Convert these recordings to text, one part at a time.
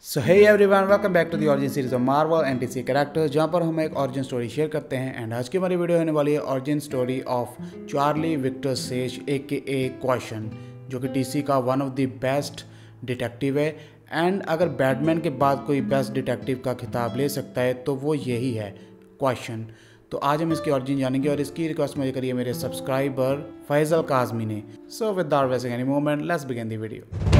So hey everyone, welcome back to the origin series of Marvel and DC characters, जहां पर हम एक origin story share करते हैं। एंड आज की हमारी वीडियो होने वाली है origin story of Charlie Victor Sage AKA question, जो कि डीसी का one of the best detective है। एंड अगर बैटमैन के बाद कोई बेस्ट डिटेक्टिव का खिताब ले सकता है तो वो यही है, क्वेश्चन। तो आज हम इसकी ऑरिजिन जानेंगे और इसकी रिक्वेस्ट मुझे करी है मेरे सब्सक्राइबर फैजल काजमी ने। So without wasting any moment, let's begin the video.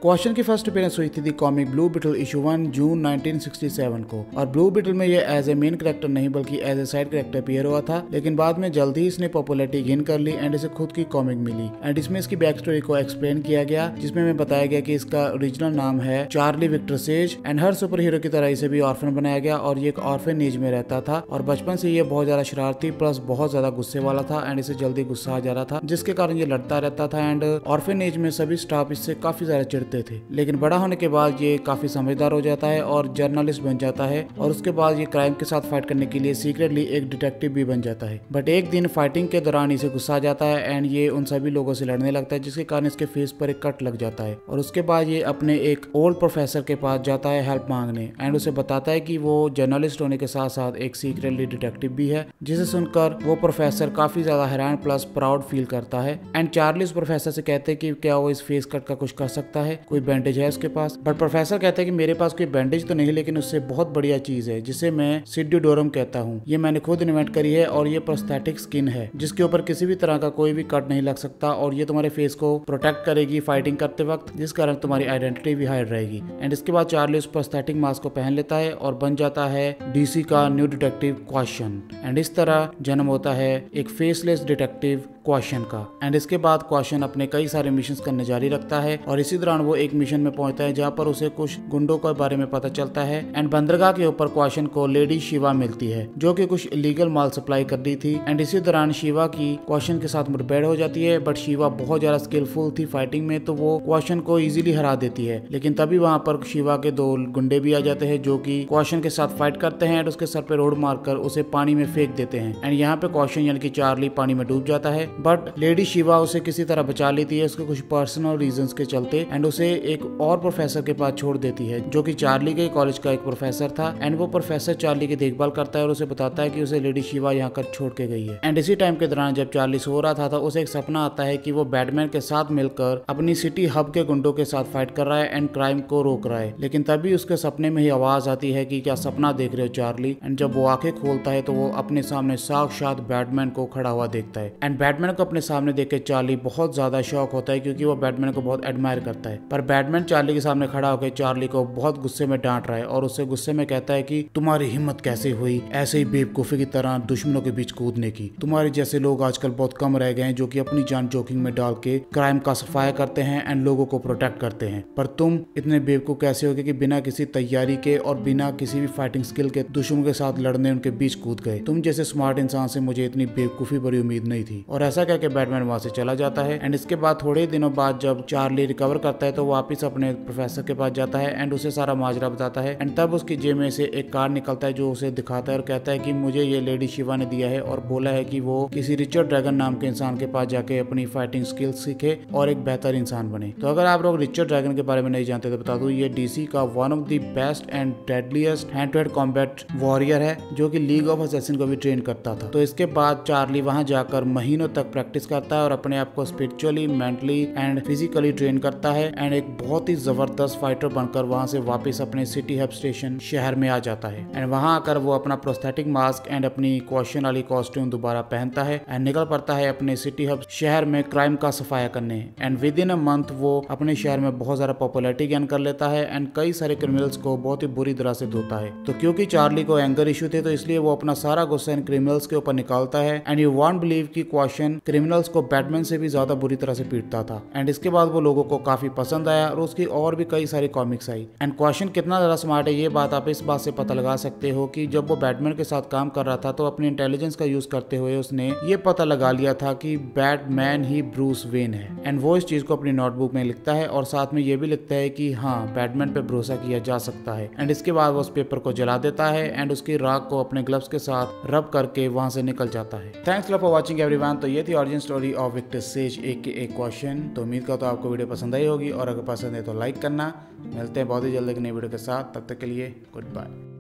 Question की फर्स्ट अपीयरेंस हुई थी कॉमिक ब्लू बीटल इशू 1 जून 1967 को। और ब्लू बीटल में ये एज ए मेन कैरेक्टर नहीं बल्कि as a side character appear हुआ था, लेकिन बाद में जल्दी ही इसने पॉपुलैरिटी गेन कर ली एंड इसे खुद की कॉमिक मिली। एंड इसमें इसकी बैक स्टोरी को एक्सप्लेन किया गया, जिसमें हमें बताया गया कि इसका ओरिजिनल नाम है चार्ली विक्टर सेज एंड हर सुपर हीरो की तरह इसे भी ऑर्फन बनाया गया और ये एक ऑर्फनेज में रहता था। और बचपन से ये बहुत ज्यादा शरारती प्लस बहुत ज्यादा गुस्से वाला था एंड इसे जल्दी गुस्सा आ जा रहा था, जिसके कारण ये लड़ता रहता था। एंड ऑर्फनेज में सभी स्टाफ इससे काफी ज्यादा चिढ़ते थे, लेकिन बड़ा होने के बाद ये काफी समझदार हो जाता है और जर्नलिस्ट बन जाता है। और उसके बाद ये क्राइम के साथ फाइट करने के लिए सीक्रेटली एक डिटेक्टिव भी बन जाता है। बट एक दिन फाइटिंग के दौरान इसे गुस्सा आ जाता है एंड ये उन सभी लोगों से लड़ने लगता है, जिसके कारण इसके फेस पर एक कट लग जाता है। और उसके बाद ये अपने एक ओल्ड प्रोफेसर के पास जाता है हेल्प मांगने एंड उसे बताता है कि वो जर्नलिस्ट होने के साथ साथ एक सीक्रेटली डिटेक्टिव भी है, जिसे सुनकर वो प्रोफेसर काफी ज्यादा हैरान प्लस प्राउड फील करता है। एंड चार्ली उस प्रोफेसर से कहते हैं कि क्या वो इस फेस कट का कुछ कर सकता है, कोई बैंडेज है उसके पास। बट प्रोफेसर कहते हैं कि मेरे पास कोई बैंडेज तो नहीं, लेकिन उससे बहुत बढ़िया चीज है जिसे मैं सिड्यूडोरम कहता हूँ। ये मैंने खुद इन्वेंट करी है और ये प्रोस्थेटिक स्किन है जिसके ऊपर किसी भी तरह का कोई भी कट नहीं लग सकता और ये तुम्हारे फेस को प्रोटेक्ट करेगी फाइटिंग करते वक्त, जिस कारण तुम्हारी आइडेंटिटी भी हाइड रहेगी। एंड इसके बाद चार्ली उस प्रोस्थेटिक मास्क को पहन लेता है और बन जाता है डीसी का न्यू डिटेक्टिव क्वेश्चन। एंड इस तरह जन्म होता है एक फेसलेस डिटेक्टिव क्वेश्चन का। एंड इसके बाद क्वेश्चन अपने कई सारे मिशंस करने जारी रखता है और इसी दौरान वो एक मिशन में पहुंचता है जहां पर उसे कुछ गुंडों के बारे में पता चलता है। एंड बंदरगाह के ऊपर क्वेश्चन को लेडी शिवा मिलती है जो कि कुछ इलीगल माल सप्लाई कर रही थी। एंड इसी दौरान शिवा की क्वेश्चन के साथ मुठभेड़ हो जाती है, बट शिवा बहुत ज्यादा स्किलफुल थी फाइटिंग में, तो वो क्वेश्चन को इजीली हरा देती है। लेकिन तभी वहां पर शिवा के दो गुंडे भी आ जाते हैं जो कि क्वेश्चन के साथ फाइट करते हैं एंड उसके सर पे रोड मारकर उसे पानी में फेंक देते हैं। एंड यहाँ पे क्वेश्चन यानी कि चार्ली पानी में डूब जाता है, बट लेडी शिवा उसे किसी तरह बचा लेती है उसके कुछ पर्सनल रीजंस के चलते एंड उसे एक और प्रोफेसर के पास छोड़ देती है जो कि चार्ली के कॉलेज का एक प्रोफेसर था। एंड वो प्रोफेसर चार्ली की देखभाल करता है और उसे बताता है कि उसे लेडी शिवा यहाँ कर छोड़ के गई है। एंड इसी टाइम के दौरान जब चार्ली सो रहा था तो उसे एक सपना आता है कि वो बैटमैन के साथ मिलकर अपनी सिटी हब के गुंडों के साथ फाइट कर रहा है एंड क्राइम को रोक रहा है। लेकिन तभी उसके सपने में ही आवाज आती है कि क्या सपना देख रहे हो चार्ली। एंड जब वो आंखें खोलता है तो वो अपने सामने साक्षात बैटमैन को खड़ा हुआ देखता है। एंड बैटमैन को अपने सामने देख के चार्ली बहुत ज्यादा शॉक होता है क्योंकि वो बैटमैन को बहुत एडमायर करता है। पर बैटमैन चार्ली के सामने खड़ा होकर चार्ली को बहुत गुस्से में डांट रहा है और उससे गुस्से में कहता है कि तुम्हारी हिम्मत कैसे हुई ऐसे ही बेवकूफी की तरह दुश्मनों के बीच कूदने की। तुम्हारे जैसे लोग आजकल बहुत कम रह गए हैं जो कि अपनी जान जोखिम में डाल के क्राइम का सफाया करते हैं एंड लोगों को प्रोटेक्ट करते हैं। पर तुम इतने बेवकूफ कैसे हो गए कि बिना किसी तैयारी के और बिना किसी भी फाइटिंग स्किल के दुश्मनों के साथ लड़ने उनके बीच कूद गए। तुम जैसे स्मार्ट इंसान से मुझे इतनी बेवकूफी भरी उम्मीद नहीं थी। और ऐसा कहकर बैटमैन वहां से चला जाता है। एंड इसके बाद थोड़े दिनों बाद जब चार्ली रिकवर करता है तो वापिस अपने प्रोफेसर के पास जाता है एंड उसे सारा माजरा बताता है। एंड तब उसकी जेब में से एक कार्ड निकलता है जो उसे दिखाता है और कहता है कि मुझे ये लेडी शिवा ने दिया है और बोला है कि वो किसी रिचर्ड ड्रैगन नाम के इंसान के पास जाके अपनी फाइटिंग स्किल्स सीखे और एक बेहतर इंसान बने। तो अगर आप लोग रिचर्ड ड्रैगन के बारे में नहीं जानते तो बता दूं, ये डीसी का one of the best and deadliest hand to hand combat warrior है जो कि लीग ऑफ असैसिन को भी ट्रेन करता था। तो इसके बाद चार्ली वहां जाकर महीनों तक प्रैक्टिस करता है और अपने आप को spiritually, mentally and physically train करता है एंड एक बहुत ही जबरदस्त फाइटर बनकर वहां से वापस अपने सिटी हब स्टेशन शहर में आ जाता है। एंड वहां आकर वो अपना प्रोस्थेटिक मास्क एंड अपनी क्वेश्चन वाली कॉस्ट्यूम दोबारा पहनता है एंड निकल पड़ता है अपने सिटी हब शहर में क्राइम का सफाया करने। And with in a month वो अपने शहर में बहुत ज्यादा पॉपुलैरिटी गेन कर लेता है एंड कई सारे क्रिमिनल्स को बहुत ही बुरी तरह से धोता है। तो क्योंकि चार्ली को एंगर इशू थे तो इसलिए वो अपना सारा गुस्सा इन क्रिमिनल्स के ऊपर निकालता है। एंड यू वॉन्ट बिलीव कि क्वेश्चन रॉबिन क्रिमिनल्स को बैटमैन से भी ज्यादा बुरी तरह से पीटता था। एंड इसके बाद वो लोगों को काफी पसंद आया और उसकी और भी कई सारी कॉमिक्स आई। एंड क्वेश्चन कितना ज्यादा स्मार्ट है ये बात आप इस बात से पता लगा सकते हो कि जब वो बैटमैन के साथ काम कर रहा था तो अपनी इंटेलिजेंस का यूज करते हुए उसने ये पता लगा लिया था कि बैटमैन ही ब्रूस वेन है। एंड वो इस चीज को अपनी नोटबुक में लिखता है और साथ में ये भी लिखता है कि हाँ, बैटमैन पे भरोसा किया जा सकता है। एंड इसके बाद वो उस पेपर को जला देता है एंड उसकी राख को अपने ग्लव्स के साथ रब करके वहां से निकल जाता है। Thanks for watching everyone. तो ये थी origin story of Victor Sage AKA question. तो उम्मीद करता हूं आपको वीडियो पसंद आई होगी और अगर पसंद है तो लाइक करना। मिलते हैं बहुत ही जल्द एक नई वीडियो के साथ, तब तक के लिए गुड बाय।